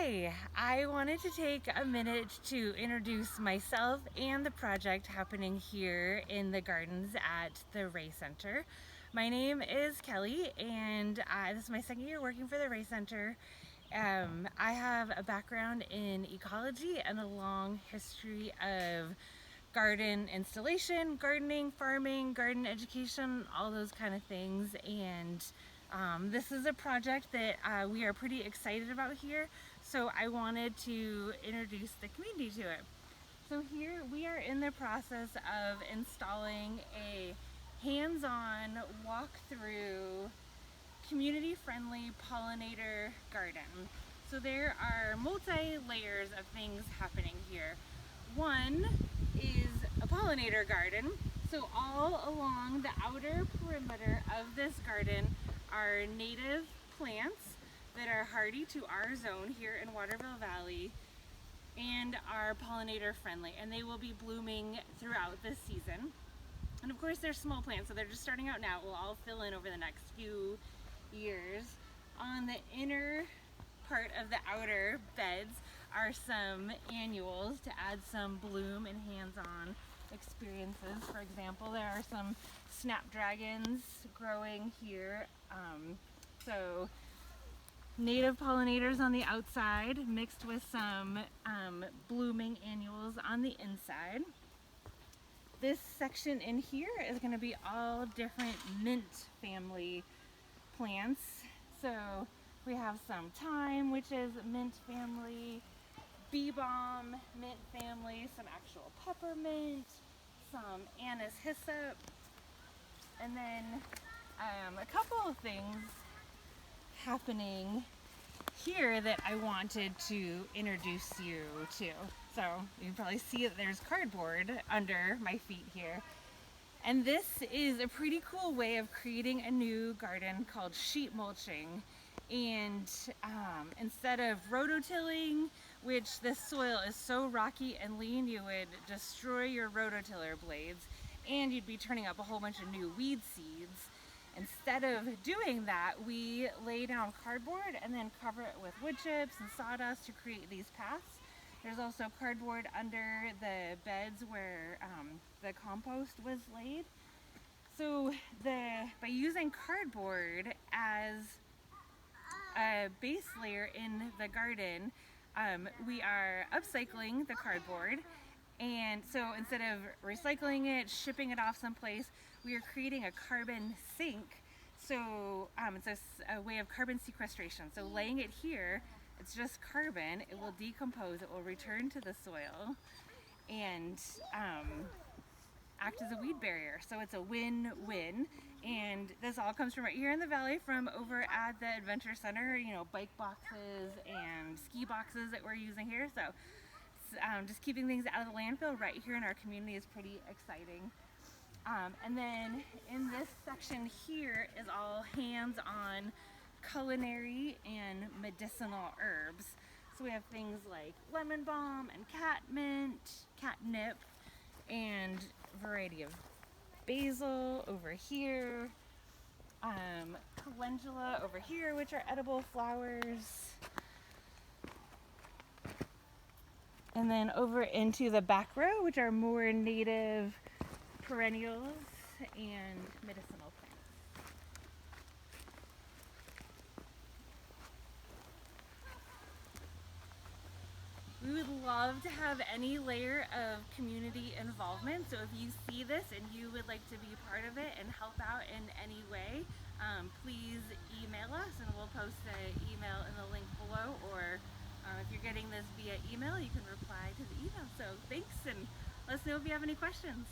Hi, I wanted to take a minute to introduce myself and the project happening here in the gardens at the Ray Center. My name is Kelly, and this is my second year working for the Ray Center. I have a background in ecology and a long history of garden installation, gardening, farming, garden education, all those kind of things. And this is a project that we are pretty excited about here, so I wanted to introduce the community to it. So here we are in the process of installing a hands-on walk-through community-friendly pollinator garden. So there are multi-layers of things happening here. One is a pollinator garden. So all along the outer perimeter of this garden are native plants that are hardy to our zone here in Waterville Valley and are pollinator friendly, and they will be blooming throughout this season. And of course they're small plants, so they're just starting out now. It will all fill in over the next few years. On the inner part of the outer beds are some annuals to add some bloom and hands-on experiences. For example, there are some snapdragons growing here. So native pollinators on the outside mixed with some blooming annuals on the inside. This section in here is going to be all different mint family plants. So we have some thyme, which is mint family, bee balm, mint family, some actual peppermint, some anise hyssop, and then a couple of things happening here that I wanted to introduce you to. So you can probably see that there's cardboard under my feet here. And this is a pretty cool way of creating a new garden called sheet mulching. And instead of rototilling, which this soil is so rocky and lean you would destroy your rototiller blades and you'd be turning up a whole bunch of new weed seeds. Instead of doing that, we lay down cardboard and then cover it with wood chips and sawdust to create these paths. There's also cardboard under the beds where the compost was laid. So by using cardboard as a base layer in the garden, we are upcycling the cardboard. And so instead of recycling it, shipping it off someplace, we are creating a carbon sink. So it's a way of carbon sequestration. So laying it here, it's just carbon, it will decompose, it will return to the soil and act as a weed barrier. So it's a win-win. And this all comes from right here in the valley from over at the Adventure Center, you know, bike boxes and ski boxes that we're using here. So just keeping things out of the landfill right here in our community is pretty exciting. And then in this section here is all hands-on culinary and medicinal herbs. So we have things like lemon balm and catnip, and a variety of basil over here, calendula over here, which are edible flowers. And then over into the back row, which are more native perennials and medicinal plants. We would love to have any layer of community involvement. So if you see this and you would like to be part of it and help out in any way, please email us and we'll post the email in the link below, or if you're getting this via email, you can reply to the email. So thanks, and let us know if you have any questions.